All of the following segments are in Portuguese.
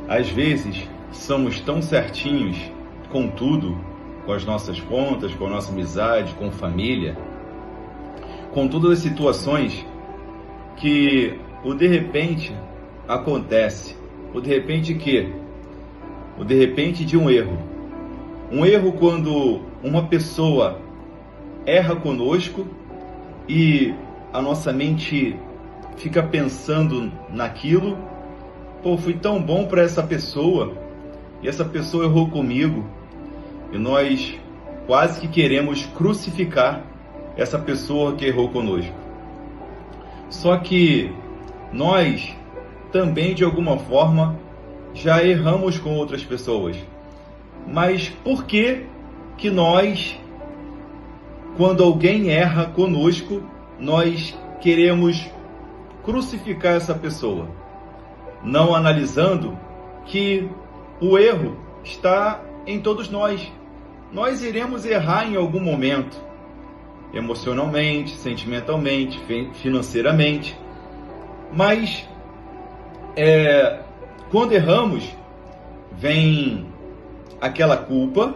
Às vezes, somos tão certinhos com tudo, com as nossas contas, com a nossa amizade, com família, com todas as situações, que o de repente acontece. O de repente quê? O de repente de um erro. Um erro quando uma pessoa erra conosco e a nossa mente fica pensando naquilo. Pô, fui tão bom para essa pessoa e essa pessoa errou comigo. E nós quase que queremos crucificar essa pessoa que errou conosco. Só que nós também, de alguma forma, já erramos com outras pessoas. Mas por que nós, quando alguém erra conosco, nós queremos crucificar essa pessoa? Não analisando que o erro está em todos nós. Nós iremos errar em algum momento, emocionalmente, sentimentalmente, financeiramente. Mas quando erramos, vem aquela culpa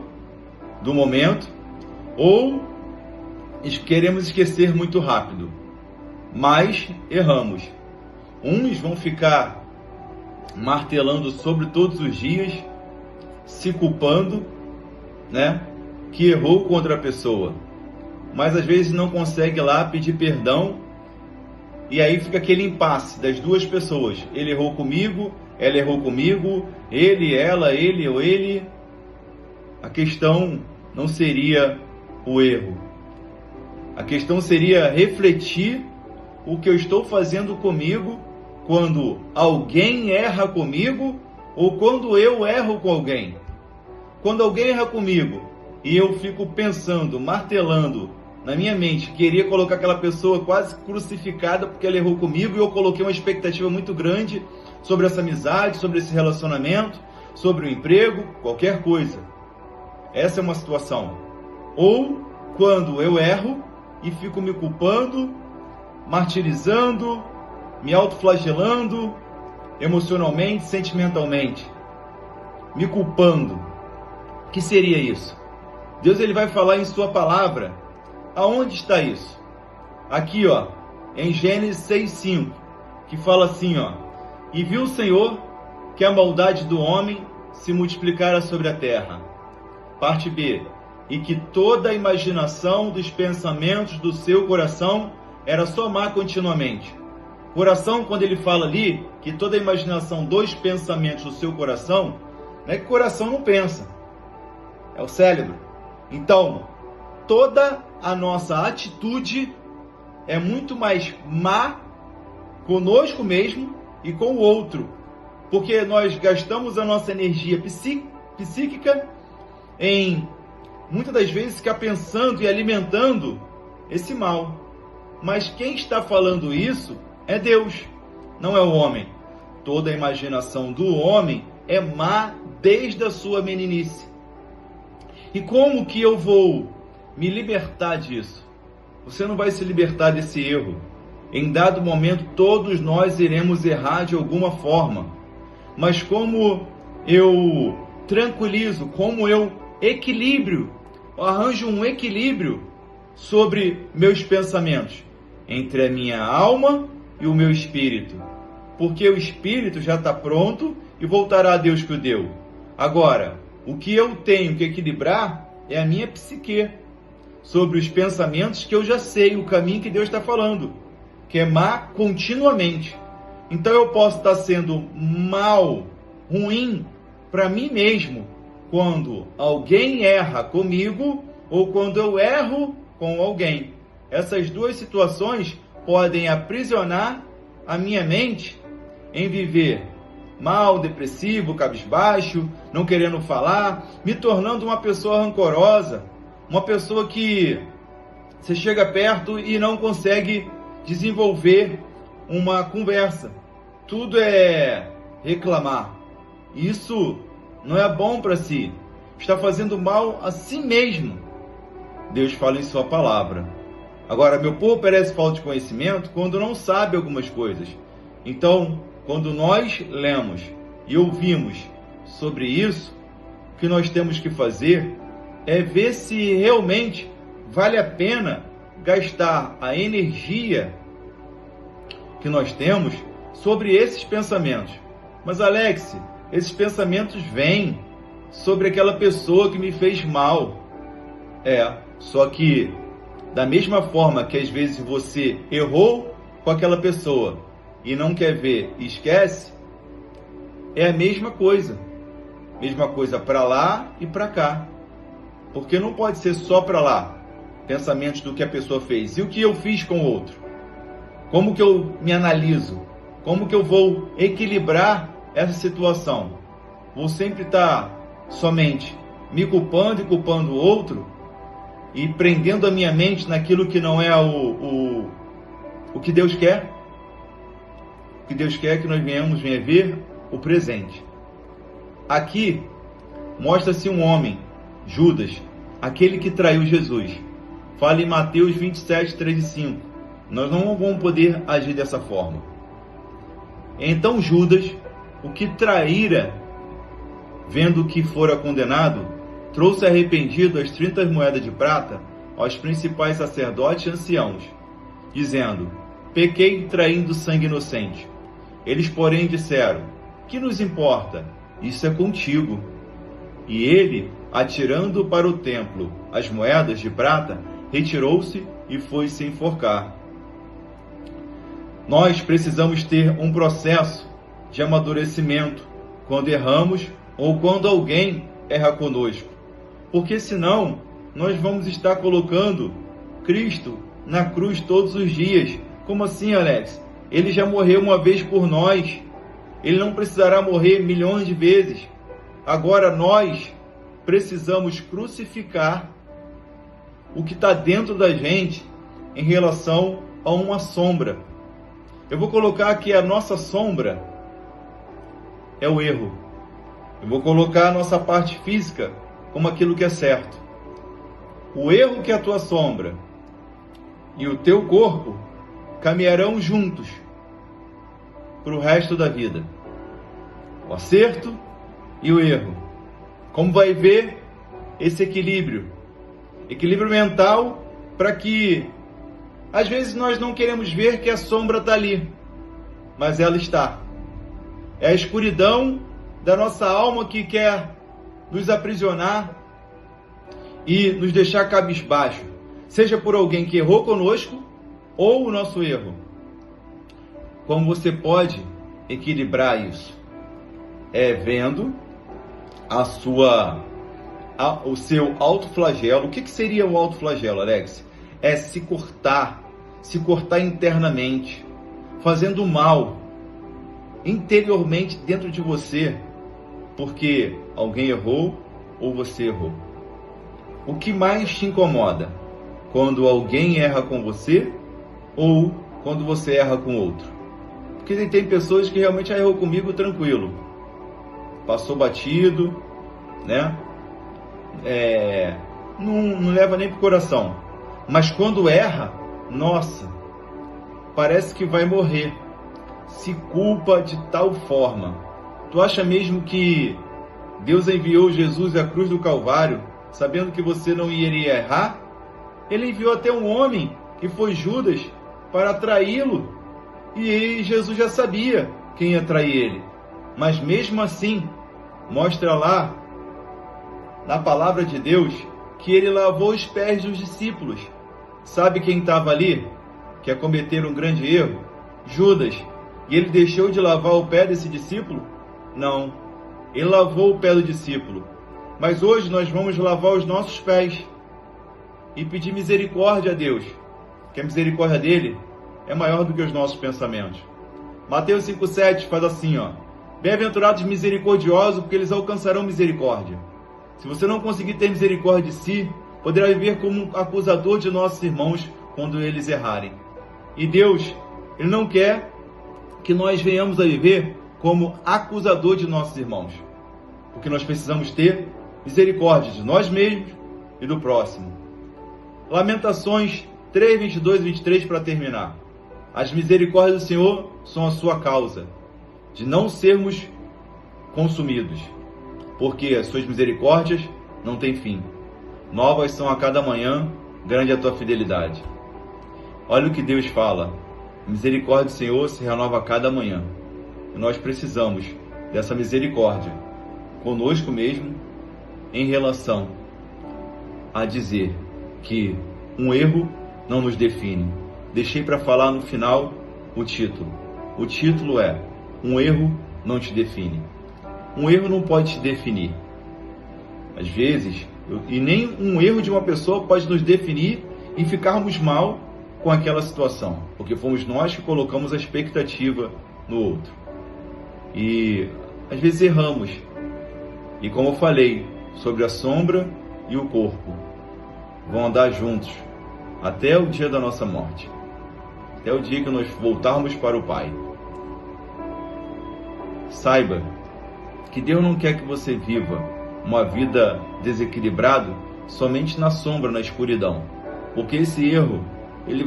do momento, ou queremos esquecer muito rápido, mas erramos. Uns vão ficar martelando sobre todos os dias, se culpando, que errou com outra pessoa, mas às vezes não consegue lá pedir perdão, e aí fica aquele impasse das duas pessoas. Ele errou comigo, ela errou comigo, ele, ela, ele ou ele. A questão não seria o erro. A questão seria refletir o que eu estou fazendo comigo quando alguém erra comigo ou quando eu erro com alguém. Quando alguém erra comigo e eu fico pensando, martelando na minha mente, queria colocar aquela pessoa quase crucificada porque ela errou comigo, e eu coloquei uma expectativa muito grande sobre essa amizade, sobre esse relacionamento, sobre o emprego, qualquer coisa. Essa é uma situação. Ou quando eu erro e fico me culpando, martirizando, me autoflagelando, emocionalmente, sentimentalmente, me culpando. O que seria isso? Deus ele vai falar em sua palavra. Aonde está isso? Aqui, em Gênesis 6:5, que fala assim, e viu o Senhor que a maldade do homem se multiplicara sobre a terra. Parte B, e que toda a imaginação dos pensamentos do seu coração era só má continuamente. Coração, quando ele fala ali, que toda a imaginação dos pensamentos do seu coração, não é que o coração não pensa, é o cérebro. Então, toda a nossa atitude é muito mais má conosco mesmo e com o outro, porque nós gastamos a nossa energia psíquica em, muitas das vezes, ficar pensando e alimentando esse mal. Mas quem está falando isso é Deus, não é o homem. Toda a imaginação do homem é má desde a sua meninice. E como que eu vou me libertar disso? Você não vai se libertar desse erro. Em dado momento, todos nós iremos errar de alguma forma. Mas como eu tranquilizo, como eu arranjo um equilíbrio sobre meus pensamentos, entre a minha alma e o meu espírito. Porque o espírito já está pronto e voltará a Deus que o deu. Agora, o que eu tenho que equilibrar é a minha psique, sobre os pensamentos que eu já sei, o caminho que Deus está falando, que é má continuamente. Então eu posso estar sendo mal, ruim para mim mesmo, quando alguém erra comigo ou quando eu erro com alguém. Essas duas situações podem aprisionar a minha mente em viver mal, depressivo, cabisbaixo, não querendo falar, me tornando uma pessoa rancorosa, uma pessoa que você chega perto e não consegue desenvolver uma conversa. Tudo é reclamar. Isso não é bom para si. Está fazendo mal a si mesmo. Deus fala em sua palavra. Agora, meu povo perece falta de conhecimento quando não sabe algumas coisas. Então, quando nós lemos e ouvimos sobre isso, o que nós temos que fazer é ver se realmente vale a pena gastar a energia que nós temos sobre esses pensamentos. Mas Alex, esses pensamentos vêm sobre aquela pessoa que me fez mal. Só que da mesma forma que às vezes você errou com aquela pessoa e não quer ver e esquece, é a mesma coisa. Mesma coisa para lá e para cá. Porque não pode ser só para lá, pensamentos do que a pessoa fez. E o que eu fiz com o outro? Como que eu me analiso? Como que eu vou equilibrar essa situação? Vou sempre estar somente me culpando e culpando o outro e prendendo a minha mente naquilo que não é o que Deus quer? O que Deus quer é que nós venha ver o presente. Aqui mostra-se um homem, Judas, aquele que traiu Jesus. Fala em Mateus 27, 3 e 5. Nós não vamos poder agir dessa forma. Então Judas, o que traíra, vendo que fora condenado, trouxe arrependido as 30 moedas de prata aos principais sacerdotes e anciãos, dizendo: pequei traindo sangue inocente. Eles, porém, disseram: que nos importa? Isso é contigo. E ele, atirando para o templo as moedas de prata, retirou-se e foi se enforcar. Nós precisamos ter um processo de amadurecimento quando erramos ou quando alguém erra conosco, porque senão nós vamos estar colocando Cristo na cruz todos os dias. Como assim, Alex? Ele já morreu uma vez por nós, ele não precisará morrer milhões de vezes. Agora nós precisamos crucificar o que está dentro da gente em relação a uma sombra. Eu vou colocar que a nossa sombra é o erro. Eu vou colocar a nossa parte física como aquilo que é certo. O erro que é a tua sombra e o teu corpo caminharão juntos para o resto da vida. O acerto e o erro. Como vai ver esse equilíbrio? Equilíbrio mental, para que às vezes nós não queremos ver que a sombra está ali, mas ela está. É a escuridão da nossa alma que quer nos aprisionar e nos deixar cabisbaixo, seja por alguém que errou conosco ou o nosso erro. Como você pode equilibrar isso? É vendo o seu autoflagelo. O que seria o autoflagelo, Alex? É se cortar internamente, fazendo mal interiormente dentro de você, porque alguém errou ou você errou. O que mais te incomoda? Quando alguém erra com você ou quando você erra com outro? Porque tem pessoas que realmente errou comigo tranquilo, passou batido, né? Não leva nem pro coração. Mas quando erra, nossa, parece que vai morrer. Se culpa de tal forma. Tu acha mesmo que Deus enviou Jesus à cruz do Calvário, sabendo que você não iria errar? Ele enviou até um homem, que foi Judas, para traí-lo. E Jesus já sabia quem ia trair ele. Mas mesmo assim, mostra lá, na palavra de Deus, que ele lavou os pés dos discípulos. Sabe quem estava ali, que ia cometer um grande erro? Judas. E ele deixou de lavar o pé desse discípulo? Não. Ele lavou o pé do discípulo. Mas hoje nós vamos lavar os nossos pés e pedir misericórdia a Deus, que a misericórdia dele é maior do que os nossos pensamentos. Mateus 5,7 faz assim, ó: bem-aventurados misericordiosos, porque eles alcançarão misericórdia. Se você não conseguir ter misericórdia de si, poderá viver como um acusador de nossos irmãos quando eles errarem. E Deus, ele não quer que nós venhamos a viver como acusador de nossos irmãos, porque nós precisamos ter misericórdia de nós mesmos e do próximo. Lamentações 3, 22 e 23 para terminar. As misericórdias do Senhor são a sua causa, de não sermos consumidos, porque as suas misericórdias não têm fim. Novas são a cada manhã, grande é a tua fidelidade. Olha o que Deus fala: a misericórdia do Senhor se renova a cada manhã. E nós precisamos dessa misericórdia conosco mesmo, em relação a dizer que um erro não nos define. Deixei para falar no final o título. O título é: um erro não te define. Um erro não pode te definir. Às vezes, e nem um erro de uma pessoa pode nos definir e ficarmos mal com aquela situação, porque fomos nós que colocamos a expectativa no outro. E às vezes erramos. E como eu falei sobre a sombra e o corpo, vão andar juntos até o dia da nossa morte, até o dia que nós voltarmos para o Pai. Saiba que Deus não quer que você viva uma vida desequilibrada somente na sombra, na escuridão, porque esse erro ele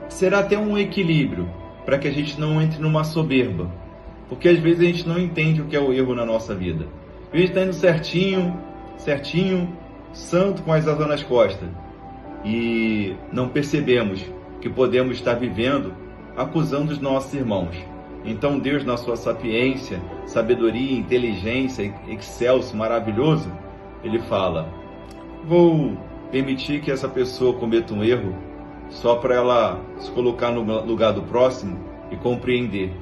será até um equilíbrio para que a gente não entre numa soberba, porque às vezes a gente não entende o que é o erro na nossa vida. A gente está indo certinho, santo, com as asas nas costas, e não percebemos que podemos estar vivendo acusando os nossos irmãos. Então Deus, na sua sapiência, sabedoria, inteligência, excelso, maravilhoso, Ele fala: vou permitir que essa pessoa cometa um erro só para ela se colocar no lugar do próximo e compreender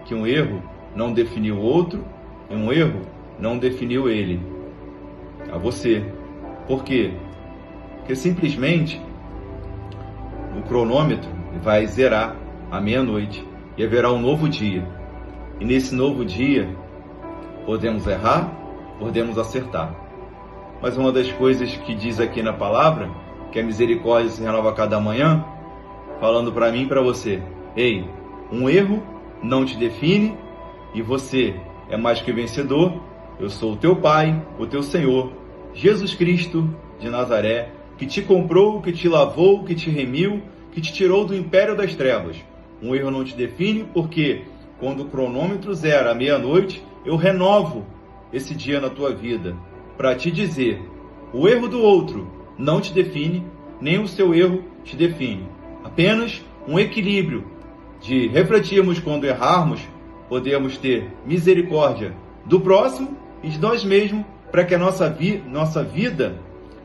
que um erro não definiu o outro e um erro não definiu ele, a você. Por quê? Porque simplesmente o cronômetro vai zerar à meia-noite e haverá um novo dia. E nesse novo dia podemos errar, podemos acertar. Mas uma das coisas que diz aqui na palavra, que a misericórdia se renova a cada manhã, falando para mim e para você: ei, um erro não te define e você é mais que vencedor. Eu sou o teu Pai, o teu Senhor, Jesus Cristo de Nazaré, que te comprou, que te lavou, que te remiu, que te tirou do império das trevas. Um erro não te define, porque quando o cronômetro zera à meia-noite, eu renovo esse dia na tua vida para te dizer: o erro do outro não te define, nem o seu erro te define. Apenas um equilíbrio de refletirmos quando errarmos, podemos ter misericórdia do próximo e de nós mesmos, para que a nossa vida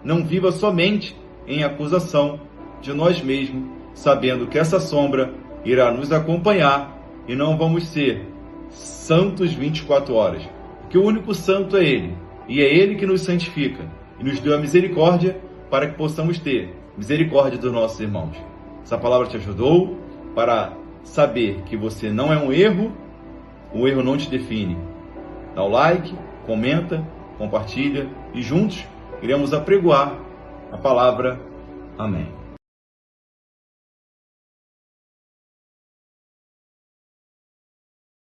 não viva somente em acusação de nós mesmos, sabendo que essa sombra irá nos acompanhar e não vamos ser santos 24 horas, porque o único santo é Ele, e é Ele que nos santifica e nos deu a misericórdia para que possamos ter misericórdia dos nossos irmãos. Essa palavra te ajudou para saber que você não é um erro, o erro não te define. Dá o like, comenta, compartilha e juntos iremos apregoar a palavra. Amém.